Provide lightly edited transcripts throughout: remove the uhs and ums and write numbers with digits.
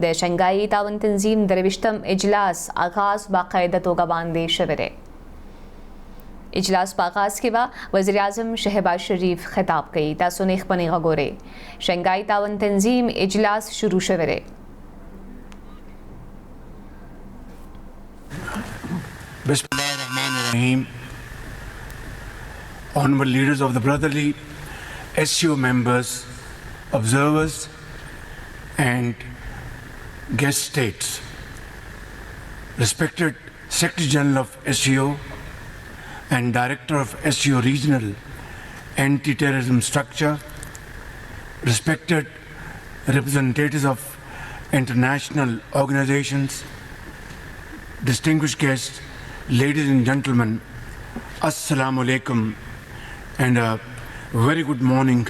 د شنګای تعاون تنظیم 23م اجلاس آغاز باقاعده توګه باندې شوی دی. اجلاس په آغاز کې وزیر اعظم شهباز شریف خطاب کوي. تاسو نه خپنې غوړې شنګای تعاون تنظیم اجلاس شروع شوی دی. Bismillahirrahmanirrahim. Honorable leaders of the brotherly, SCO members, observers and guest states, respected Secretary General of SCO and Director of SCO Regional Anti-Terrorism Structure, respected representatives of international organizations, distinguished guests, ladies and gentlemen, Assalamu alaikum and a very good morning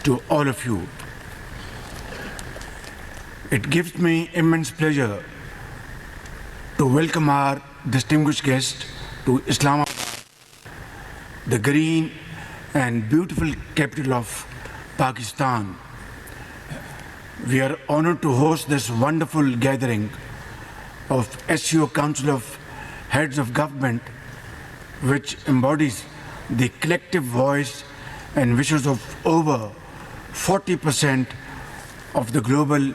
to all of you. It gives me immense pleasure to welcome our distinguished guest to Islamabad, the green and beautiful capital of Pakistan. We are honored to host this wonderful gathering of SCO Council of Heads of Government, which embodies the collective voice and wishes of over 40% of the global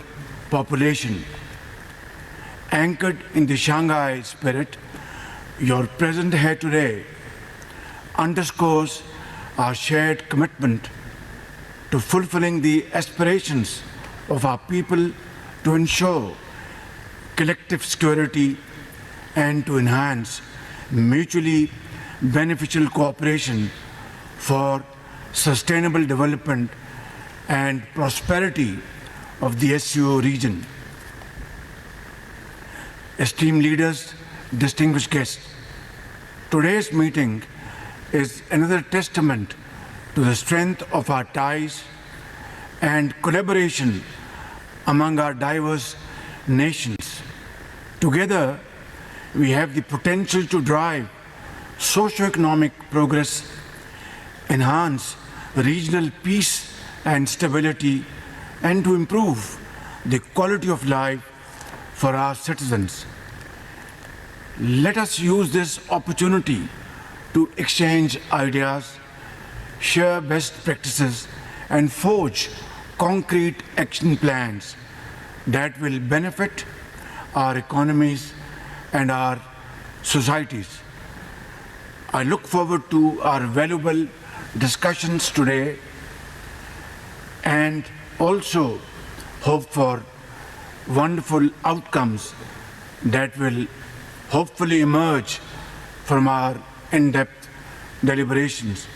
population. Anchored in the Shanghai spirit, your presence here today underscores our shared commitment to fulfilling the aspirations of our people to ensure collective security and to enhance mutually beneficial cooperation for sustainable development and prosperity of the SCO region. Esteemed leaders, distinguished guests, today's meeting is another testament to the strength of our ties and collaboration among our diverse nations. Together, we have the potential to drive socio-economic progress, enhance regional peace and stability, and to improve the quality of life for our citizens. Let us use this opportunity to exchange ideas, share best practices, and forge concrete action plans that will benefit our economies and our societies. I look forward to our valuable discussions today and also hope for wonderful outcomes that will hopefully emerge from our in-depth deliberations.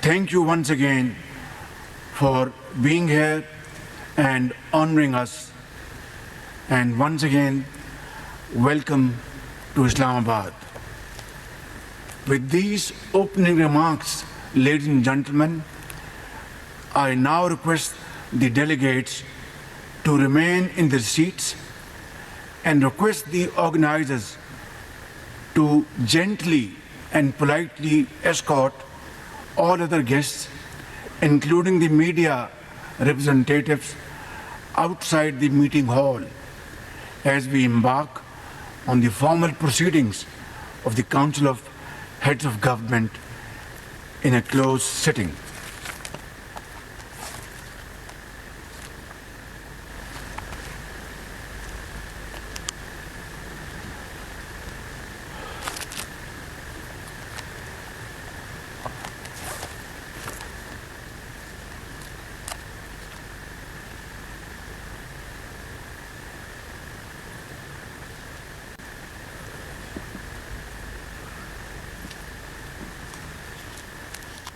Thank you once again for being here and honoring us. And once again, welcome to Islamabad. With these opening remarks, ladies and gentlemen, I now request the delegates to remain in their seats and request the organizers to gently and politely escort all other guests, including the media representatives, outside the meeting hall as we embark on the formal proceedings of the Council of Heads of Government in a closed sitting.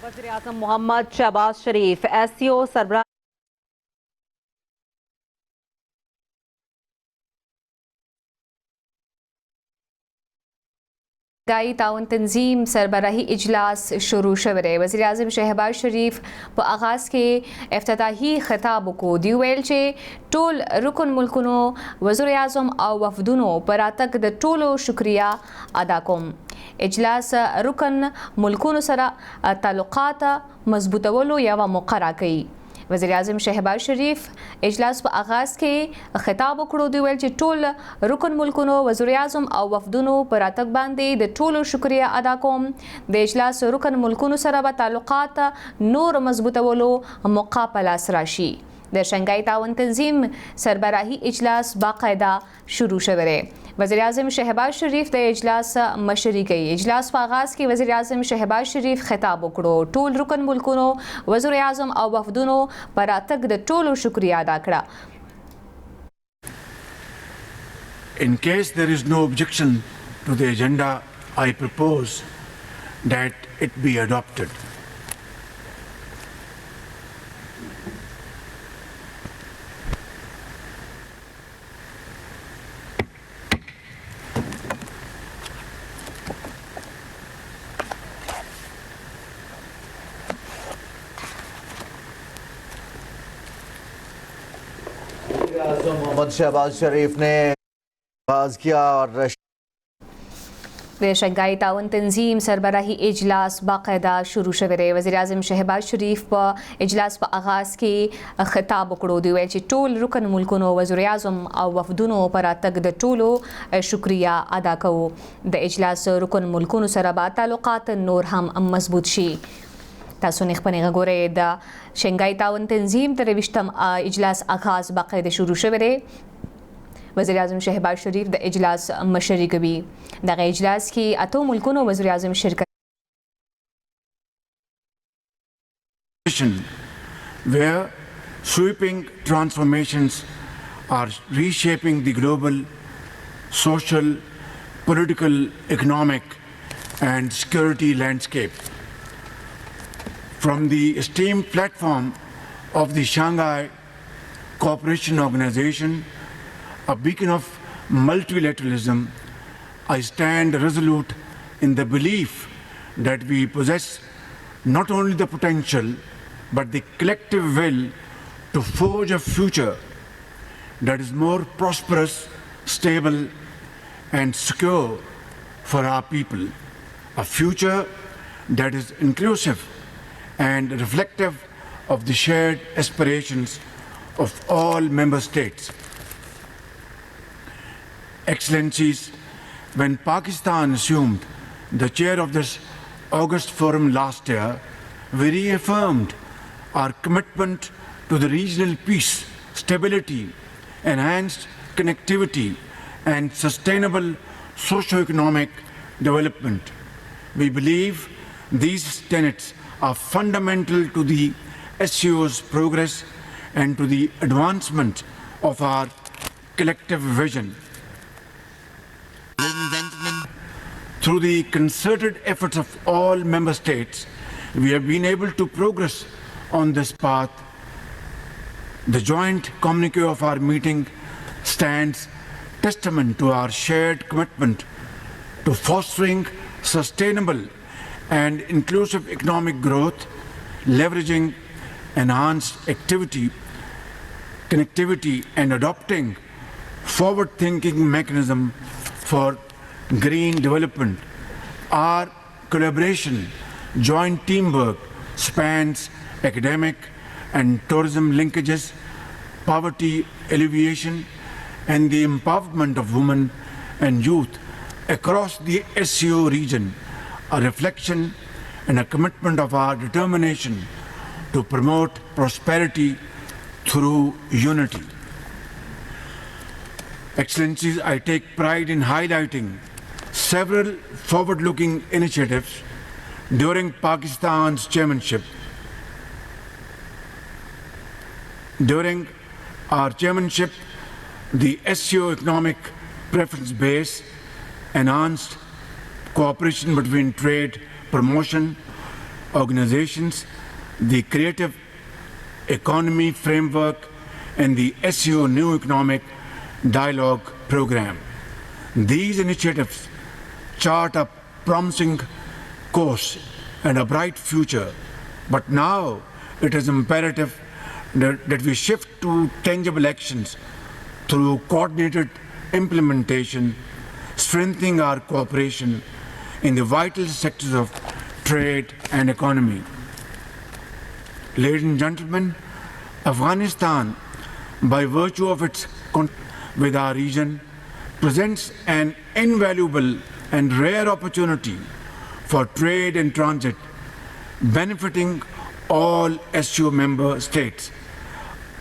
वज़ीर आज़म मोहम्मद शहबाज शरीफ SCO सरबराह गाई ताउन तंजीम सरबराही इजलास शुरू शवरे वज़ीर आज़म शहबाज शरीफ په आगाज़ کې افتتاحي خطاب کو دی ویل چې ټول رکن ملکونو وزیر اعظم او وفدونو پر اتک د ټولو شکریا ادا کوم. اجلاس رکن ملکونو سره تعلقات مضبوطولو یو موقع راکړي. वज़ीर आज़म शहबाज शरीफ इजलास په आगाज़ کې خطاب وکړو. دوی ویل چې ټول رکن ملکونو وزیر اعظم او وفدونو پر راتګ باندې د ټولو شکریا ادا کوم. د اجلاس رکن ملکونو سره به تعلقات نور مضبوطولو موقع په لاس راشي. د شنګای تعاون تنظیم سربراهي اجلاس باقاعده شروع شوی دی. وزیر اعظم شهباز شریف د اجلاس مشري کوي. اجلاس په آغاز کې وزیر اعظم شهباز شریف خطاب وکړو. ټول رکن ملکونو وزیر اعظم او وفدونو پر راتګ د ټولو شکریا ادا کړه. In case there is no objection to the agenda, I propose that it be adopted. Mohammad Shahbaz शरीफ ने आगाज किया और د شنګای تعاون تنظیم سربراهي اجلاس باقاعده شروع شوی دی. وزیر اعظم شهباز شریف په اجلاس په آغاز کې خطاب وکړو. دوی ویل چې ټول رکن ملکونو وزیر اعظم او وفدونو پر راتګ د ټولو شکریا ادا کوو. د اجلاس رکن ملکونو سره به تعلقات نور هم مضبوط شي. تاسو نه خپل غوړې د شنګای تعاون تنظیم تر 20م اجلاس آغاز باقاعده شروع شوی دی. وزیر اعظم شهباز شریف د اجلاس مشري کوي. دغه اجلاس کې اتو ملکونو وزیر اعظم شرکت where sweeping transformations are reshaping the global social, political, economic and security landscape. From the esteemed platform of the Shanghai Cooperation Organization, a beacon of multilateralism, I stand resolute in the belief that we possess not only the potential but the collective will to forge a future that is more prosperous, stable and secure for our people. A future that is inclusive and reflective of the shared aspirations of all member states. Excellencies, when Pakistan assumed the chair of this August Forum last year, we reaffirmed our commitment to the regional peace, stability, enhanced connectivity, and sustainable socio-economic development. We believe these tenets are fundamental to the SCO's progress and to the advancement of our collective vision. Ladies and gentlemen, through the concerted efforts of all member states, we have been able to progress on this path. The joint communique of our meeting stands testament to our shared commitment to fostering sustainable and inclusive economic growth, leveraging enhanced activity, connectivity, and adopting forward-thinking mechanism for green development. Our collaboration, joint teamwork spans academic and tourism linkages, poverty alleviation, and the empowerment of women and youth across the SCO region, a reflection and a commitment of our determination to promote prosperity through unity. Excellencies, I take pride in highlighting several forward-looking initiatives during Pakistan's chairmanship. During our chairmanship, the SCO economic preference base enhanced cooperation between trade promotion organizations, the creative economy framework, and the SCO new economic dialogue program. These initiatives chart a promising course and a bright future, but now it is imperative that we shift to tangible actions through coordinated implementation, strengthening our cooperation in the vital sectors of trade and economy. Ladies and gentlemen, Afghanistan, by virtue of its contact with our region, presents an invaluable and rare opportunity for trade and transit, benefiting all SCO member states.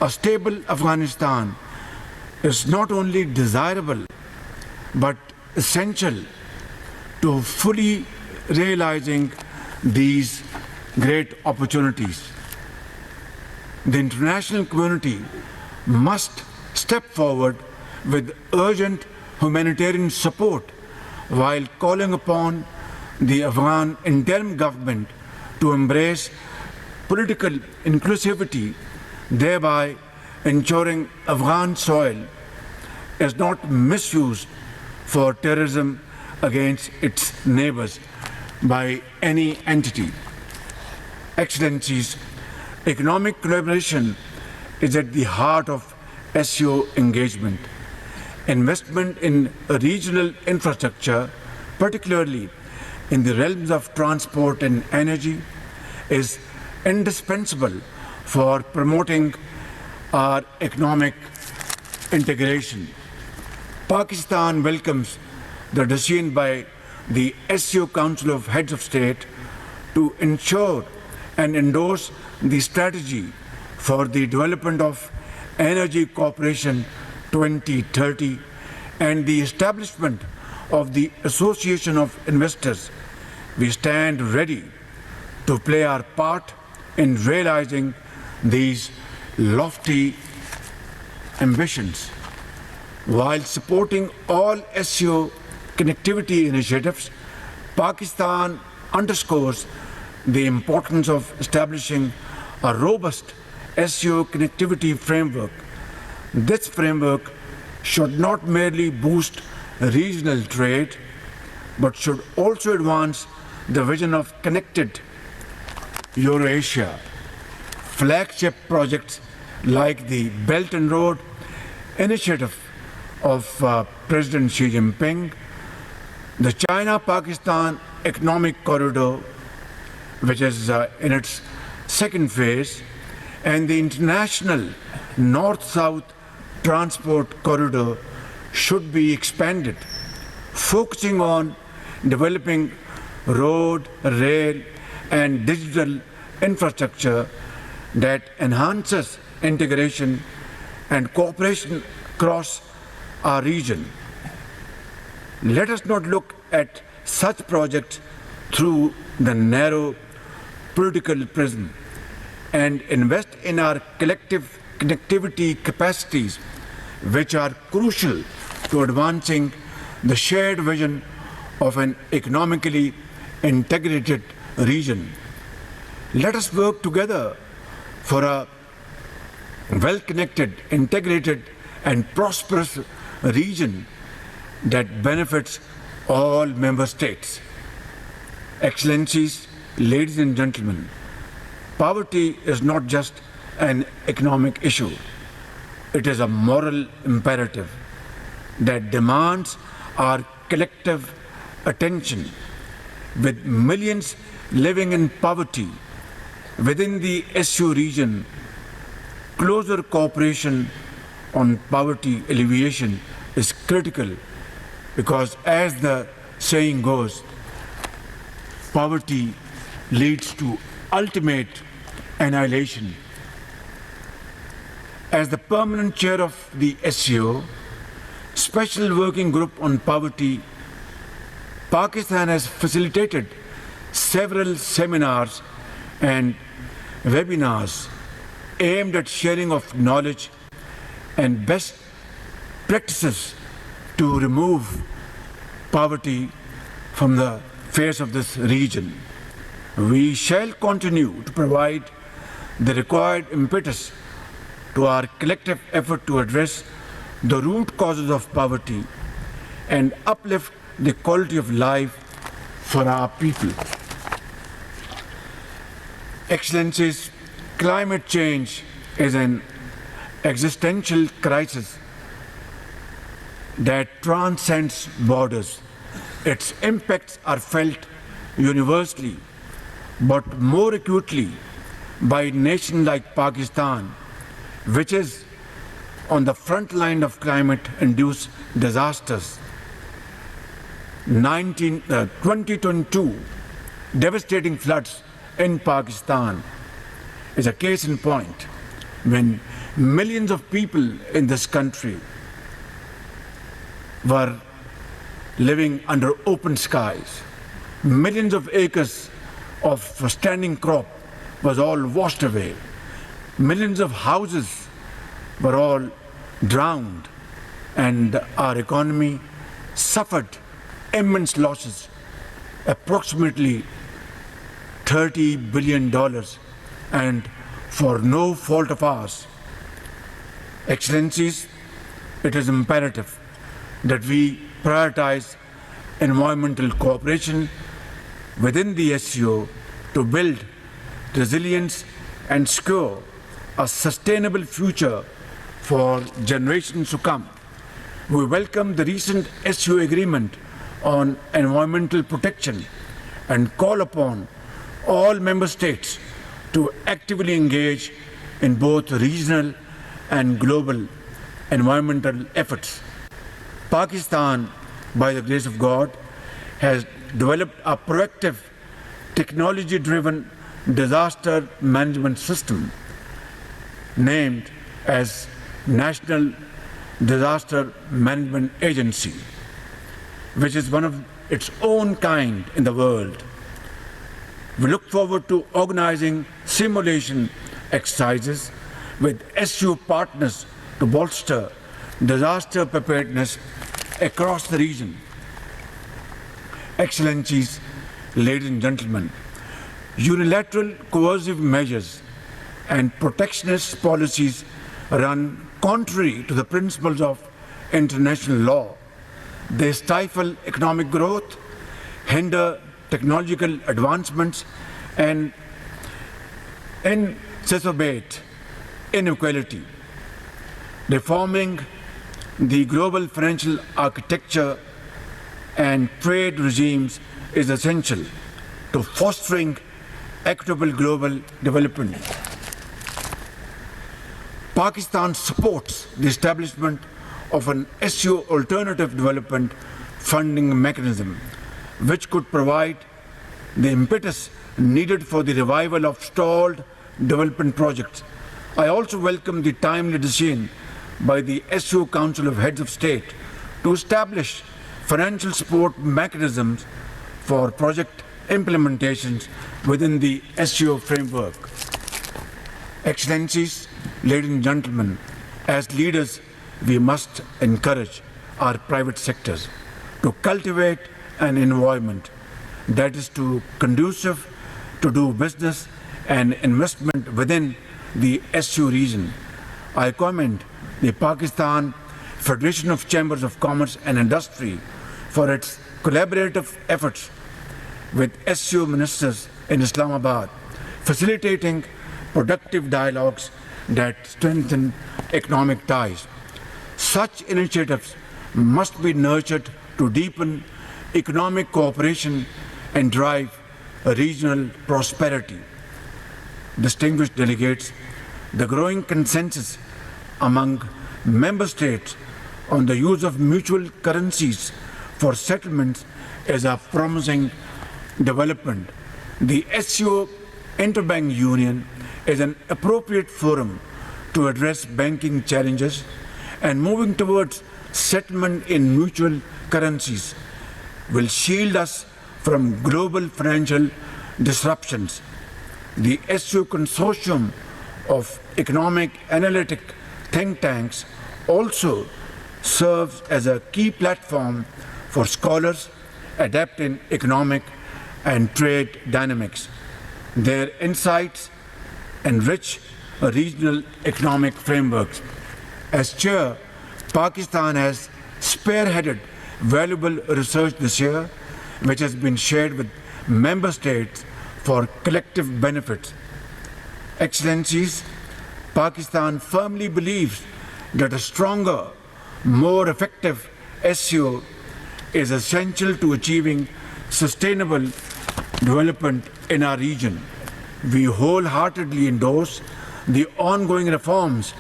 A stable Afghanistan is not only desirable but essential to fully realizing these great opportunities. The international community must step forward with urgent humanitarian support while calling upon the Afghan interim government to embrace political inclusivity, thereby ensuring Afghan soil is not misused for terrorism against its neighbors by any entity. Excellencies, economic collaboration is at the heart of SCO engagement. Investment in regional infrastructure, particularly in the realms of transport and energy, is indispensable for promoting our economic integration. Pakistan welcomes the decision by the SCO Council of Heads of State to ensure and endorse the strategy for the development of Energy Cooperation 2030 and the establishment of the Association of Investors. We stand ready to play our part in realizing these lofty ambitions. While supporting all SCO connectivity initiatives, Pakistan underscores the importance of establishing a robust SCO connectivity framework. This framework should not merely boost regional trade, but should also advance the vision of connected Eurasia. Flagship projects like the Belt and Road Initiative of President Xi Jinping, the China-Pakistan Economic Corridor, which is in its second phase, and the International North-South Transport Corridor should be expanded, focusing on developing road, rail, and digital infrastructure that enhances integration and cooperation across our region. Let us not look at such projects through the narrow political prism and invest in our collective connectivity capacities, which are crucial to advancing the shared vision of an economically integrated region. Let us work together for a well-connected, integrated, and prosperous region that benefits all member states. Excellencies, ladies and gentlemen, poverty is not just an economic issue. It is a moral imperative that demands our collective attention. With millions living in poverty within the SCO region, closer cooperation on poverty alleviation is critical because, as the saying goes, poverty leads to ultimate annihilation. As the permanent chair of the SCO, Special Working Group on Poverty, Pakistan has facilitated several seminars and webinars aimed at sharing of knowledge and best practices to remove poverty from the face of this region. We shall continue to provide the required impetus to our collective effort to address the root causes of poverty and uplift the quality of life for our people. Excellencies, climate change is an existential crisis that transcends borders. Its impacts are felt universally, but more acutely by a nation like Pakistan, which is on the front line of climate-induced disasters. 2022 devastating floods in Pakistan is a case in point when millions of people in this country were living under open skies. Millions of acres of standing crop was all washed away. Millions of houses were all drowned, and our economy suffered immense losses, approximately $30 billion, and for no fault of ours. Excellencies, it is imperative that we prioritize environmental cooperation within the SCO to build resilience and secure a sustainable future for generations to come. We welcome the recent SCO agreement on environmental protection and call upon all member states to actively engage in both regional and global environmental efforts. Pakistan, by the grace of God, has developed a proactive, technology-driven disaster management system named as National Disaster Management Agency, which is one of its own kind in the world. We look forward to organizing simulation exercises with SCO partners to bolster disaster preparedness across the region. Excellencies, ladies and gentlemen, unilateral coercive measures and protectionist policies run contrary to the principles of international law. They stifle economic growth, hinder technological advancements, and exacerbate inequality. Reforming the global financial architecture and trade regimes is essential to fostering equitable global development. Pakistan supports the establishment of an SCO alternative development funding mechanism, which could provide the impetus needed for the revival of stalled development projects. I also welcome the timely decision by the SCO Council of Heads of State to establish financial support mechanisms for project implementations within the SCO framework. Excellencies, ladies and gentlemen, as leaders, we must encourage our private sectors to cultivate an environment that is conducive to do business and investment within the SCO region. I commend the Pakistan Federation of Chambers of Commerce and Industry for its collaborative efforts with SCO ministers in Islamabad, facilitating productive dialogues that strengthen economic ties. Such initiatives must be nurtured to deepen economic cooperation and drive regional prosperity. Distinguished delegates, the growing consensus among member states on the use of mutual currencies for settlements is a promising development. The SCO Interbank Union is an appropriate forum to address banking challenges, and moving towards settlement in mutual currencies will shield us from global financial disruptions. The SCO consortium of economic analytic think tanks also serves as a key platform for scholars adapting economic and trade dynamics. Their insights enrich regional economic frameworks. As chair, Pakistan has spearheaded valuable research this year, which has been shared with member states for collective benefits. Excellencies, Pakistan firmly believes that a stronger, more effective SCO is essential to achieving sustainable development in our region. We wholeheartedly endorse the ongoing reforms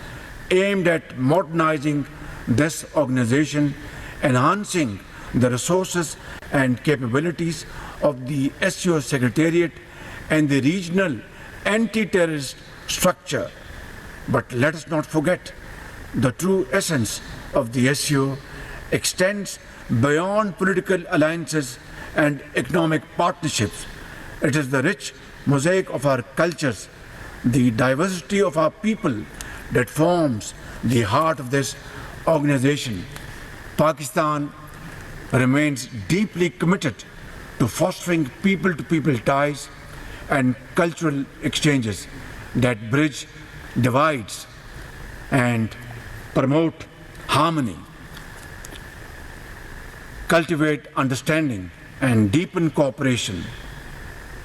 aimed at modernizing this organization, enhancing the resources and capabilities of the SCO Secretariat and the regional anti-terrorist structure. But let us not forget, the true essence of the SCO extends beyond political alliances and economic partnerships. It is the rich mosaic of our cultures, the diversity of our people that forms the heart of this organization. Pakistan remains deeply committed to fostering people-to-people ties and cultural exchanges that bridge divides and promote harmony, cultivate understanding and deepen cooperation.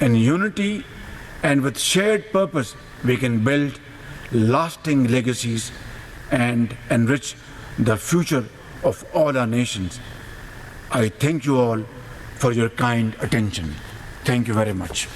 In unity and with shared purpose, we can build lasting legacies and enrich the future of all our nations. I thank you all for your kind attention. Thank you very much.